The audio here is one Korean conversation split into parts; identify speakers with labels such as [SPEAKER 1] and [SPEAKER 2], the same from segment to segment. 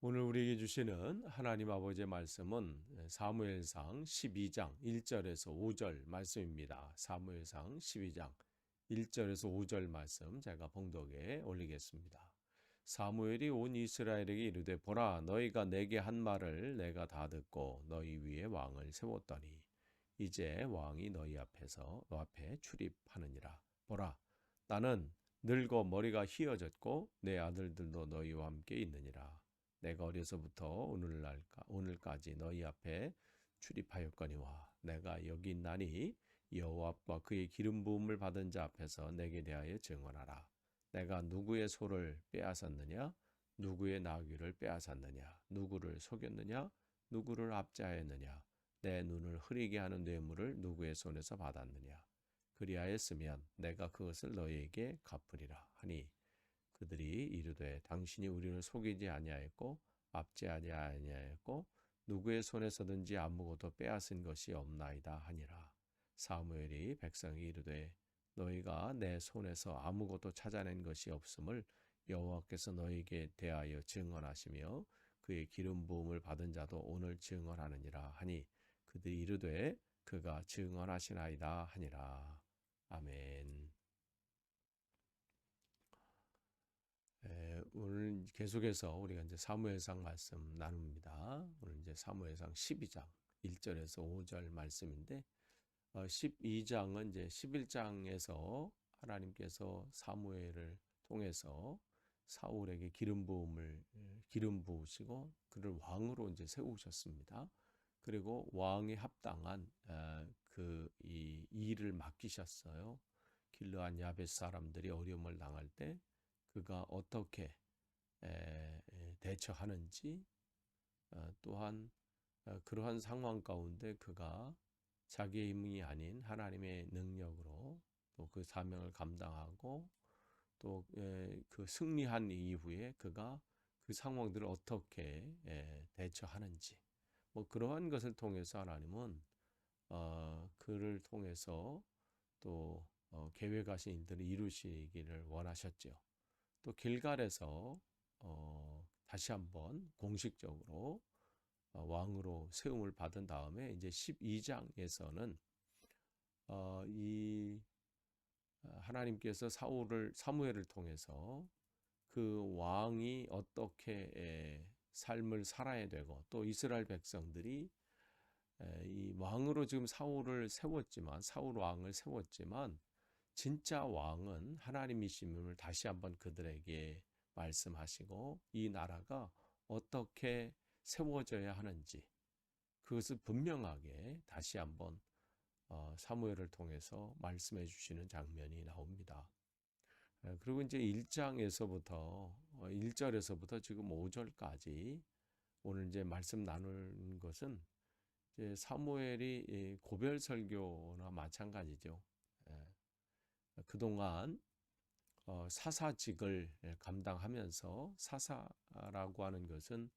[SPEAKER 1] 오늘 우리에게 주시는 하나님 아버지의 말씀은 사무엘상 12장 1절에서 5절 말씀입니다. 사무엘상 12장 1절에서 5절 말씀 제가 봉독에 올리겠습니다. 사무엘이 온 이스라엘에게 이르되 보라 너희가 내게 한 말을 내가 다 듣고 너희 위에 왕을 세웠더니 이제 왕이 너희 앞에 출입하느니라. 보라 나는 늙어 머리가 희어졌고 내 아들들도 너희와 함께 있느니라. 내가 어려서부터 오늘까지 너희 앞에 출입하였거니와 내가 여기 있나니 여호와와 그의 기름 부음을 받은 자 앞에서 내게 대하여 증언하라. 내가 누구의 소를 빼앗았느냐? 누구의 나귀를 빼앗았느냐? 누구를 속였느냐? 누구를 압제하였느냐? 내 눈을 흐리게 하는 뇌물을 누구의 손에서 받았느냐? 그리하였으면 내가 그것을 너희에게 갚으리라 하니 그들이 이르되 당신이 우리를 속이지 아니하였고 압제하지 아니하였고 누구의 손에서든지 아무것도 빼앗은 것이 없나이다 하니라. 사무엘이 백성이 이르되 너희가 내 손에서 아무것도 찾아낸 것이 없음을 여호와께서 너희에게 대하여 증언하시며 그의 기름 부음을 받은 자도 오늘 증언하느니라 하니 그들이 이르되 그가 증언하시나이다 하니라. 아멘. 오늘 계속해서 우리가 이제 사무엘상 말씀 나눕니다. 오늘 이제 사무엘상 12장 1절에서 5절 말씀인데 12장은 이제 11장에서 하나님께서 사무엘을 통해서 사울에게 기름 부으시고 그를 왕으로 이제 세우셨습니다. 그리고 왕에 합당한 이 일을 맡기셨어요. 길르앗 야베스 사람들이 어려움을 당할 때 그가 어떻게 대처하는지 또한 그러한 상황 가운데 그가 자기의 힘이 아닌 하나님의 능력으로 또 그 사명을 감당하고 또 그 승리한 이후에 그가 그 상황들을 어떻게 대처하는지 뭐 그러한 것을 통해서 하나님은 그를 통해서 또 계획하신 일들을 이루시기를 원하셨죠. 또 길갈에서 다시 한번 공식적으로 왕으로 세움을 받은 다음에 이제 12장에서는 이 하나님께서 사무엘을 통해서 그 왕이 어떻게 삶을 살아야 되고 또 이스라엘 백성들이 이 왕으로 지금 사울 왕을 세웠지만 진짜 왕은 하나님이심을 다시 한번 그들에게 말씀하시고 이 나라가 어떻게 세워져야 하는지 그것을 분명하게 다시 한번 사무엘을 통해서 말씀해 주시는 장면이 나옵니다. 그리고 이제 1절에서부터 지금 5절까지 오늘 이제 말씀 나눌 것은 이제 사무엘이 고별 설교나 마찬가지죠. 그동안 사사직을 감당하면서 사사라고 하는 것은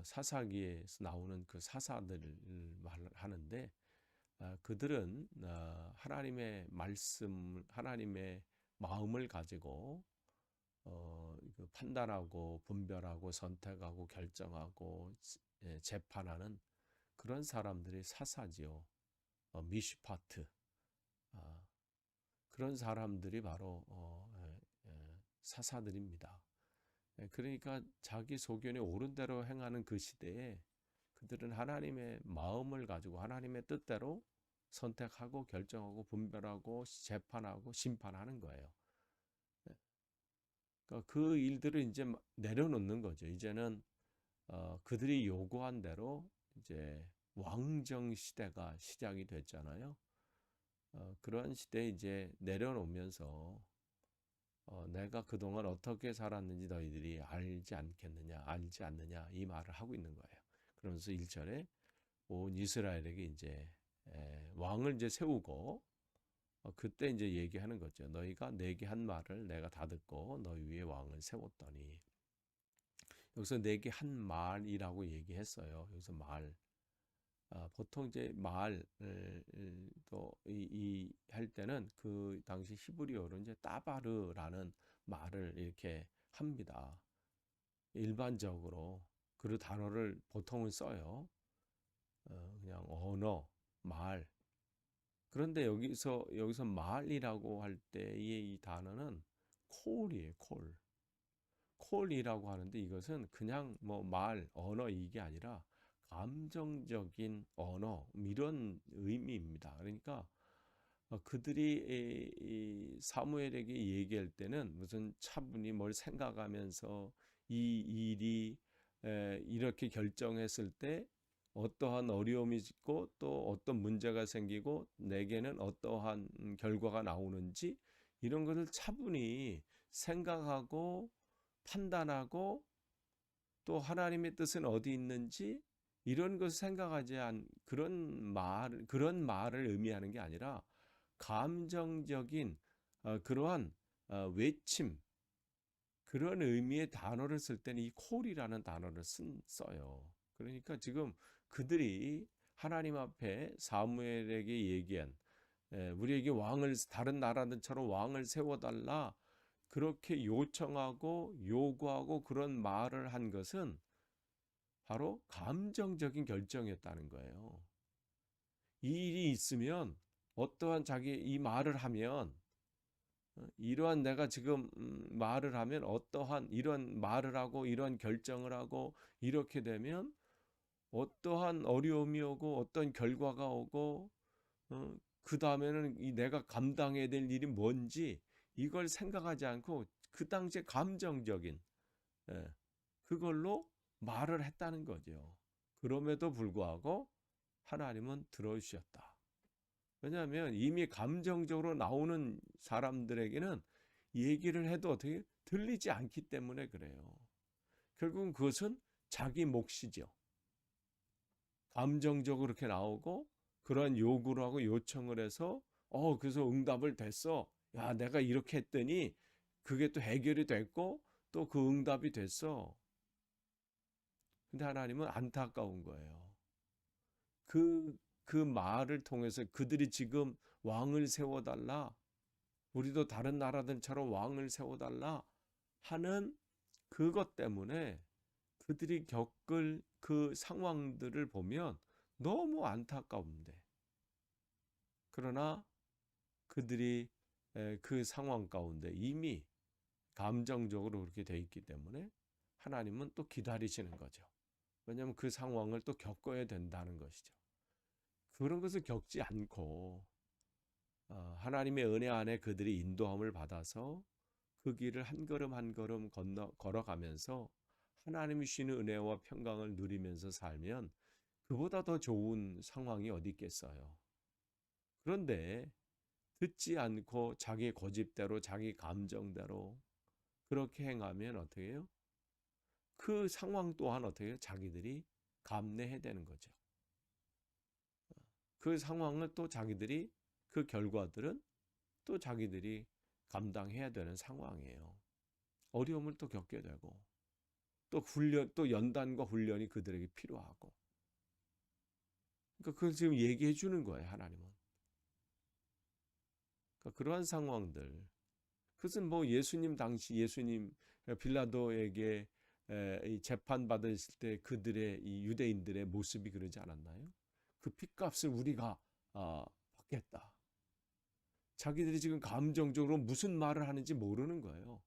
[SPEAKER 1] 사사기에서 나오는 그 사사들을 말하는데 그들은 하나님의 말씀, 하나님의 마음을 가지고 판단하고 분별하고 선택하고 결정하고 재판하는 그런 사람들이 사사지요. 미슈파트 그런 사람들이 바로 사사들입니다. 그러니까 자기 소견에 옳은 대로 행하는 그 시대에 그들은 하나님의 마음을 가지고 하나님의 뜻대로 선택하고 결정하고 분별하고 재판하고 심판하는 거예요. 그러니까 그 일들을 이제 내려놓는 거죠. 이제는 그들이 요구한 대로 이제 왕정 시대가 시작이 됐잖아요. 그런 시대에 이제 내려놓으면서 내가 그동안 어떻게 살았는지 너희들이 알지 않겠느냐, 알지 않느냐 이 말을 하고 있는 거예요. 그러면서 1절에 온 이스라엘에게 이제 왕을 이제 세우고 그때 이제 얘기하는 거죠. 너희가 내게 한 말을 내가 다 듣고 너희 위에 왕을 세웠더니 여기서 내게 한 말이라고 얘기했어요. 여기서 말 보통 이제 말을 할 때는 그 당시 히브리어로 이제 따바르라는 말을 이렇게 합니다. 일반적으로 그 단어를 보통은 써요. 그냥 언어, 말. 그런데 여기서 말이라고 할 때의 이 단어는 콜이에요, 콜. 콜이라고 하는데 이것은 그냥 뭐 말, 언어 이게 아니라 감정적인 언어 이런 의미입니다. 그러니까 그들이 이 사무엘에게 얘기할 때는 무슨 차분히 뭘 생각하면서 이 일이 이렇게 결정했을 때 어떠한 어려움이 있고 또 어떤 문제가 생기고 내게는 어떠한 결과가 나오는지 이런 것을 차분히 생각하고 판단하고 또 하나님의 뜻은 어디 있는지 이런 것을 생각하지 않 그런 말을 의미하는 게 아니라 감정적인 그러한 외침 그런 의미의 단어를 쓸 때는 이 콜이라는 단어를 써요. 그러니까 지금 그들이 하나님 앞에 사무엘에게 얘기한 우리에게 왕을 다른 나라들처럼 왕을 세워달라 그렇게 요청하고 요구하고 그런 말을 한 것은 바로 감정적인 결정이었다는 거예요. 이 일이 있으면 어떠한 자기 이 말을 하면 이러한 내가 지금 말을 하면 어떠한 이런 말을 하고 이런 결정을 하고 이렇게 되면 어떠한 어려움이 오고 어떤 결과가 오고 그 다음에는 이 내가 감당해야 될 일이 뭔지 이걸 생각하지 않고 그 당시에 감정적인 예, 그걸로 말을 했다는 거죠. 그럼에도 불구하고 하나님은 들어주셨다. 왜냐하면 이미 감정적으로 나오는 사람들에게는 얘기를 해도 어떻게 들리지 않기 때문에 그래요. 결국은 그것은 자기 몫이죠. 감정적으로 그렇게 나오고 그러한 요구를 하고 요청을 해서 그래서 응답을 됐어. 야, 내가 이렇게 했더니 그게 또 해결이 됐고 또 그 응답이 됐어. 근데 하나님은 안타까운 거예요. 그 말을 통해서 그들이 지금 왕을 세워달라. 우리도 다른 나라들처럼 왕을 세워달라 하는 그것 때문에 그들이 겪을 그 상황들을 보면 너무 안타까운데. 그러나 그들이 그 상황 가운데 이미 감정적으로 그렇게 돼 있기 때문에 하나님은 또 기다리시는 거죠. 왜냐하면 그 상황을 또 겪어야 된다는 것이죠. 그런 것을 겪지 않고 하나님의 은혜 안에 그들이 인도함을 받아서 그 길을 한 걸음 한 걸음 걸어가면서 하나님이 주시는 은혜와 평강을 누리면서 살면 그보다 더 좋은 상황이 어디 있겠어요. 그런데 듣지 않고 자기 고집대로 자기 감정대로 그렇게 행하면 어떻게 해요? 그 상황 또한 어떻게 해요? 자기들이 감내해야 되는 거죠. 그 상황을 또 자기들이 그 결과들은 또 자기들이 감당해야 되는 상황이에요. 어려움을 또 겪게 되고 또 훈련 또 연단과 훈련이 그들에게 필요하고 그러니까 그걸 지금 얘기해 주는 거예요. 하나님은. 그러니까 그러한 상황들 그것은 뭐 예수님 당시 예수님 빌라도에게 이 재판 받으실 때 그들의 이 유대인들의 모습이 그러지 않았나요? 그 핏값을 우리가 받겠다. 자기들이 지금 감정적으로 무슨 말을 하는지 모르는 거예요.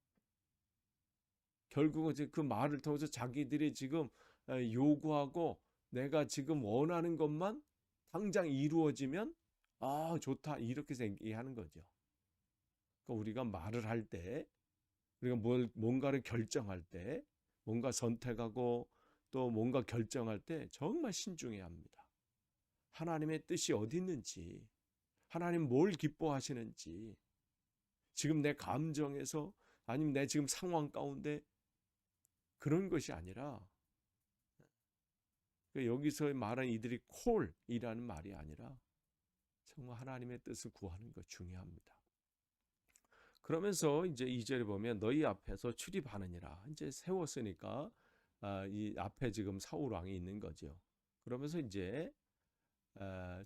[SPEAKER 1] 결국은 이제 그 말을 통해서 자기들이 지금 요구하고 내가 지금 원하는 것만 당장 이루어지면 좋다 이렇게 얘기하는 거죠. 그러니까 우리가 말을 할 때 우리가 뭔가를 결정할 때 뭔가 선택하고 또 뭔가 결정할 때 정말 신중해야 합니다. 하나님의 뜻이 어디 있는지 하나님 뭘 기뻐하시는지 지금 내 감정에서 아니면 내 지금 상황 가운데 그런 것이 아니라 여기서 말한 이들이 콜이라는 말이 아니라 정말 하나님의 뜻을 구하는 것 중요합니다. 그러면서 이제 2절에 보면 너희 앞에서 출입하느니라 이제 세웠으니까 이 앞에 지금 사울 왕이 있는 거죠. 그러면서 이제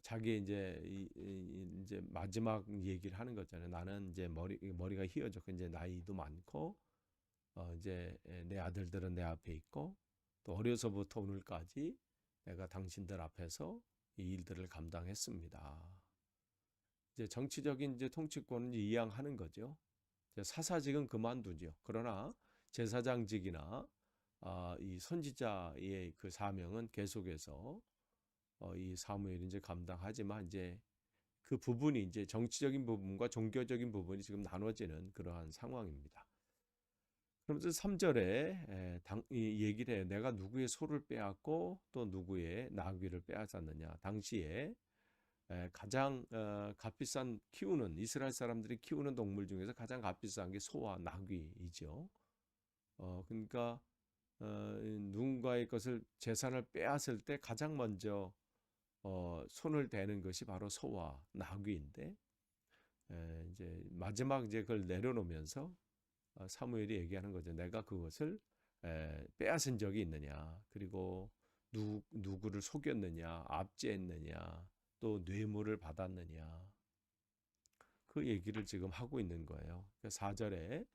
[SPEAKER 1] 자기 이제 마지막 얘기를 하는 거잖아요. 나는 이제 머리가 휘어졌고 이제 나이도 많고 이제 내 아들들은 내 앞에 있고 또 어려서부터 오늘까지 내가 당신들 앞에서 이 일들을 감당했습니다. 이제 정치적인 이제 통치권은 이양하는 거죠. 이제 사사직은 그만두죠. 그러나 제사장직이나 이 선지자의 그 사명은 계속해서 이 사무엘이 이제 감당하지만 이제 그 부분이 이제 정치적인 부분과 종교적인 부분이 지금 나눠지는 그러한 상황입니다. 그러면서 3절에 이 얘기를 해요. 내가 누구의 소를 빼앗고 또 누구의 나귀를 빼앗았느냐. 당시에 가장 값비싼 키우는 이스라엘 사람들이 키우는 동물 중에서 가장 값비싼 게 소와 나귀이죠. 그러니까 누군가의 것을 재산을 빼앗을 때 가장 먼저 손을 대는 것이 바로 소와 나귀인데 이제 마지막 이제 그걸 내려놓으면서 사무엘이 얘기하는 거죠. 내가 그것을 빼앗은 적이 있느냐, 그리고 누구를 속였느냐, 압제했느냐, 또 뇌물을 받았느냐, 그 얘기를 지금 하고 있는 거예요. 4절에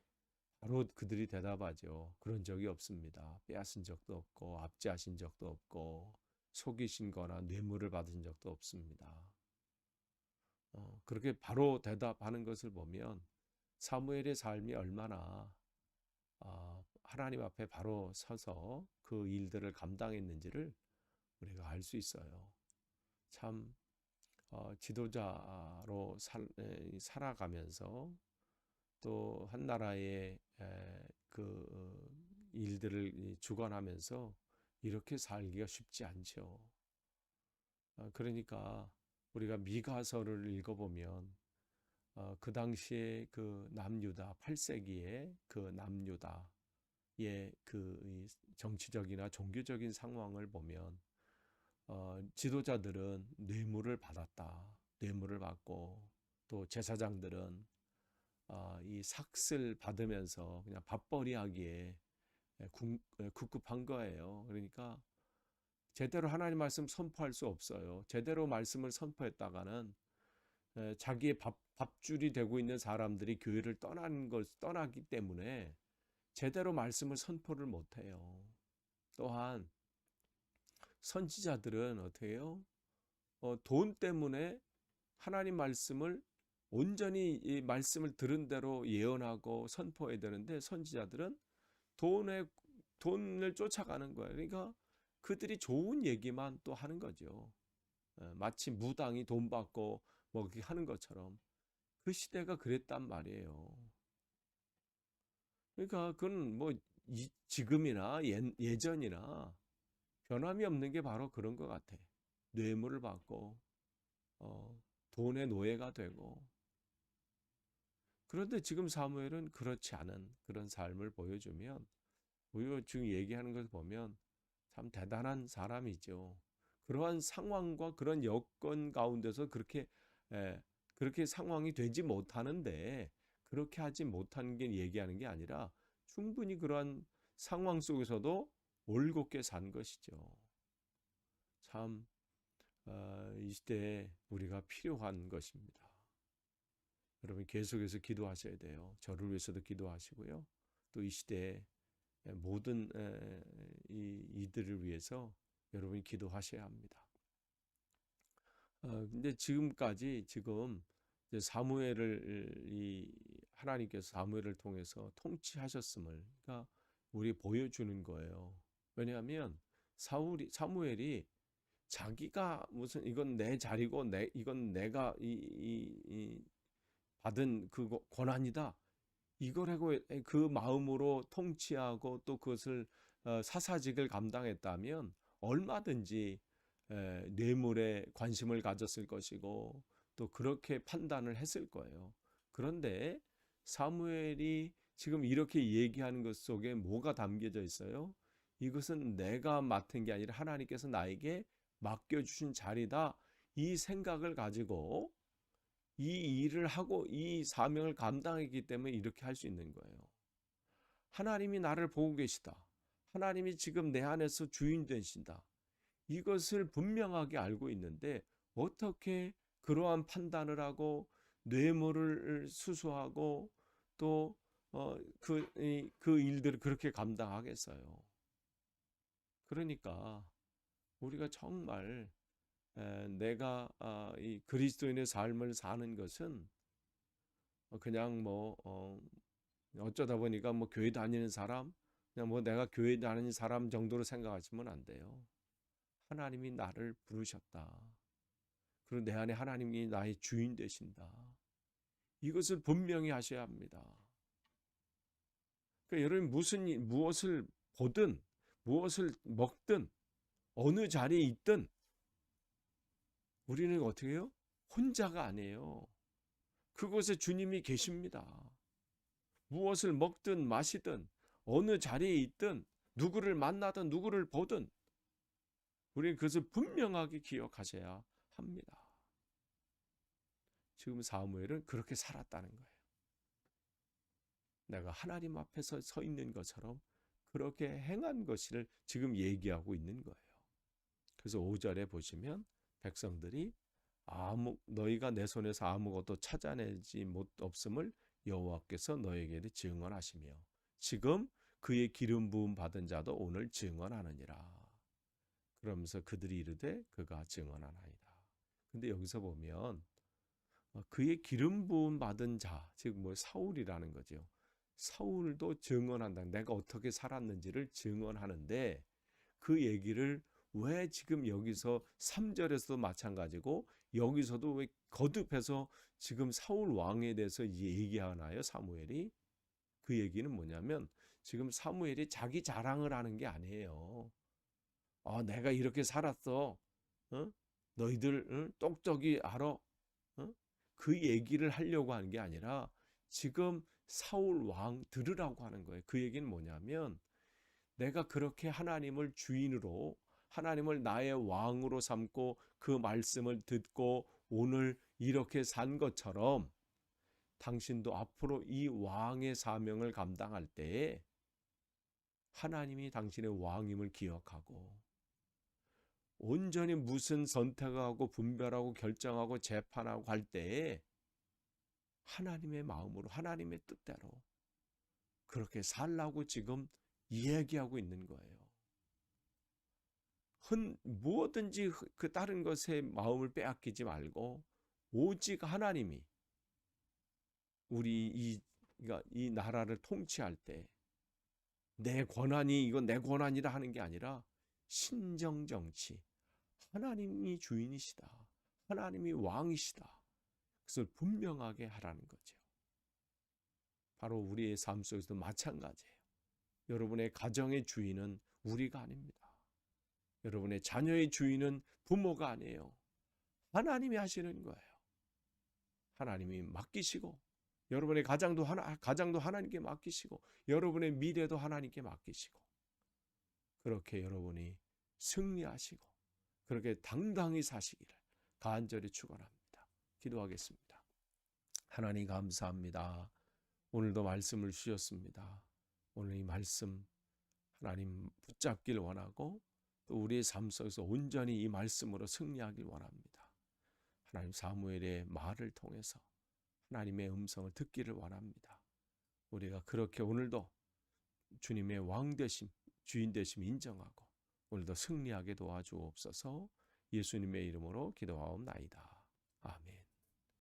[SPEAKER 1] 바로 그들이 대답하죠. 그런 적이 없습니다. 빼앗은 적도 없고 압제하신 적도 없고 속이신 거나 뇌물을 받은 적도 없습니다. 그렇게 바로 대답하는 것을 보면 사무엘의 삶이 얼마나 하나님 앞에 바로 서서 그 일들을 감당했는지를 우리가 알 수 있어요. 참 지도자로 살아가면서 또 한 나라의 그 일들을 주관하면서 이렇게 살기가 쉽지 않죠. 그러니까 우리가 미가서를 읽어보면 그 당시에 그 남유다 8세기에 그 남유다의 그 정치적이나 종교적인 상황을 보면 지도자들은 뇌물을 받았다. 뇌물을 받고 또 제사장들은 이 삭슬 받으면서 그냥 밥벌이하기에 급급한 거예요. 그러니까 제대로 하나님 말씀 선포할 수 없어요. 제대로 말씀을 선포했다가는 자기의 밥줄이 되고 있는 사람들이 교회를 떠나기 때문에 제대로 말씀을 선포를 못해요. 또한 선지자들은 어떻게 해요? 돈 때문에 하나님 말씀을 온전히 이 말씀을 들은 대로 예언하고 선포해야 되는데 선지자들은 돈을 쫓아가는 거예요. 그러니까 그들이 좋은 얘기만 또 하는 거죠. 마치 무당이 돈 받고 뭐 그렇게 하는 것처럼 그 시대가 그랬단 말이에요. 그러니까 그건 뭐 지금이나 예전이나 변함이 없는 게 바로 그런 것 같아. 뇌물을 받고 돈의 노예가 되고. 그런데 지금 사무엘은 그렇지 않은 그런 삶을 보여주면 우리가 지금 얘기하는 것을 보면 참 대단한 사람이죠. 그러한 상황과 그런 여건 가운데서 그렇게 상황이 되지 못하는데 그렇게 하지 못한 게 얘기하는 게 아니라 충분히 그러한 상황 속에서도 올곧게 산 것이죠. 참 이 시대에 우리가 필요한 것입니다. 여러분 계속해서 기도하셔야 돼요. 저를 위해서도 기도하시고요. 또 이 시대에 모든 이들을 위해서 여러분이 기도하셔야 합니다. 근데 지금까지 지금 사무엘을 하나님께서 사무엘을 통해서 통치하셨음을 그러니까 우리 보여주는 거예요. 왜냐하면 사무엘이 자기가 무슨 이건 내 자리고 이건 내가 받은 그 권한이다. 이거라고 그 마음으로 통치하고 또 그것을 사사직을 감당했다면 얼마든지 뇌물에 관심을 가졌을 것이고 또 그렇게 판단을 했을 거예요. 그런데 사무엘이 지금 이렇게 얘기하는 것 속에 뭐가 담겨져 있어요? 이것은 내가 맡은 게 아니라 하나님께서 나에게 맡겨주신 자리다. 이 생각을 가지고 이 일을 하고 이 사명을 감당했기 때문에 이렇게 할 수 있는 거예요. 하나님이 나를 보고 계시다. 하나님이 지금 내 안에서 주인 되신다. 이것을 분명하게 알고 있는데 어떻게 그러한 판단을 하고 뇌물을 수수하고 또 그 일들을 그렇게 감당하겠어요. 그러니까 우리가 정말 내가 이 그리스도인의 삶을 사는 것은 그냥 어쩌다 보니까 교회 다니는 사람, 그냥 내가 교회 다니는 사람 정도로 생각하시면 안 돼요. 하나님이 나를 부르셨다. 그리고 내 안에 하나님이 나의 주인 되신다. 이것을 분명히 하셔야 합니다. 그러니까 여러분 무엇을 보든 무엇을 먹든 어느 자리에 있든 우리는 어떻게 해요? 혼자가 아니에요. 그곳에 주님이 계십니다. 무엇을 먹든 마시든 어느 자리에 있든 누구를 만나든 누구를 보든 우리는 그것을 분명하게 기억하셔야 합니다. 지금 사무엘은 그렇게 살았다는 거예요. 내가 하나님 앞에서 서 있는 것처럼 그렇게 행한 것을 지금 얘기하고 있는 거예요. 그래서 5절에 보시면 백성들이 너희가 내 손에서 아무것도 찾아내지 없음을 여호와께서 너에게 증언하시며 지금 그의 기름 부음 받은 자도 오늘 증언하느니라. 그러면서 그들이 이르되 그가 증언하나이다. 근데 여기서 보면 그의 기름 부음 받은 자, 즉 사울이라는 거죠. 사울도 증언한다. 내가 어떻게 살았는지를 증언하는데 그 얘기를 왜 지금 여기서 3절에서도 마찬가지고 여기서도 왜 거듭해서 지금 사울 왕에 대해서 얘기하나요? 사무엘이? 그 얘기는 뭐냐면 지금 사무엘이 자기 자랑을 하는 게 아니에요. 내가 이렇게 살았어. 너희들 똑똑히 알아. 그 얘기를 하려고 하는 게 아니라 지금 사울 왕 들으라고 하는 거예요. 그 얘기는 뭐냐면 내가 그렇게 하나님을 주인으로 하나님을 나의 왕으로 삼고 그 말씀을 듣고 오늘 이렇게 산 것처럼 당신도 앞으로 이 왕의 사명을 감당할 때에 하나님이 당신의 왕임을 기억하고 온전히 무슨 선택하고 분별하고 결정하고 재판하고 할 때에 하나님의 마음으로 하나님의 뜻대로 그렇게 살라고 지금 이야기하고 있는 거예요. 무엇든지 그 다른 것에 마음을 빼앗기지 말고 오직 하나님이 우리 이 나라를 통치할 때 내 권한이 이건 내 권한이라 하는 게 아니라 신정정치 하나님이 주인이시다. 하나님이 왕이시다. 그것을 분명하게 하라는 거죠. 바로 우리의 삶 속에서도 마찬가지예요. 여러분의 가정의 주인은 우리가 아닙니다. 여러분의 자녀의 주인은 부모가 아니에요. 하나님이 하시는 거예요. 하나님이 맡기시고 여러분의 가정도 하나님께 맡기시고 여러분의 미래도 하나님께 맡기시고 그렇게 여러분이 승리하시고 그렇게 당당히 사시기를 간절히 축원합니다. 기도하겠습니다. 하나님 감사합니다. 오늘도 말씀을 주셨습니다. 오늘 이 말씀 하나님 붙잡길 원하고 또 우리의 삶 속에서 온전히 이 말씀으로 승리하길 원합니다. 하나님 사무엘의 말을 통해서 하나님의 음성을 듣기를 원합니다. 우리가 그렇게 오늘도 주님의 왕 되심, 주인 되심 인정하고 오늘도 승리하게 도와주옵소서. 예수님의 이름으로 기도하옵나이다. 아멘.